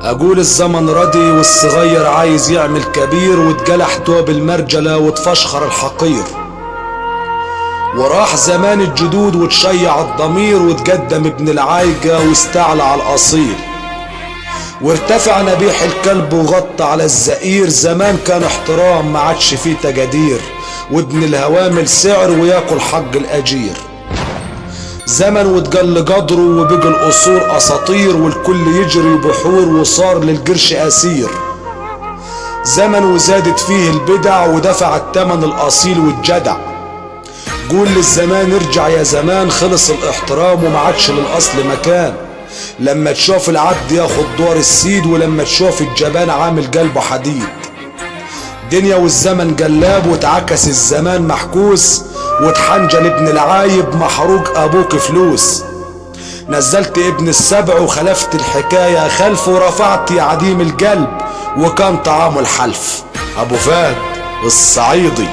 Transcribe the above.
اقول الزمن راضي والصغير عايز يعمل كبير، واتجلح توب المرجلة واتفشخر الحقير، وراح زمان الجدود وتشيع الضمير، وتقدم ابن العايجة واستعلى على الاصيل، وارتفع نبيح الكلب وغطى على الزئير. زمان كان احترام ما عادش فيه تجادير، وابن الهوامل سعر وياكل حق الاجير. زمن واتقل قدره وبقى القصور اساطير، والكل يجري بحور وصار للقرش اسير. زمن وزادت فيه البدع ودفع الثمن الاصيل والجدع. قول للزمان ارجع يا زمان، خلص الاحترام وما عادش للاصل مكان. لما تشوف العبد ياخد دور السيد، ولما تشوف الجبان عامل قلبه حديد. دنيا والزمن جلاب واتعكس الزمان محكوس، واتحنجل ابن العايب محروق ابوك فلوس. نزلت ابن السبع وخلفت الحكاية خلف، ورفعت يا عديم القلب وكان طعامه الحلف. ابو فهد الصعيدي.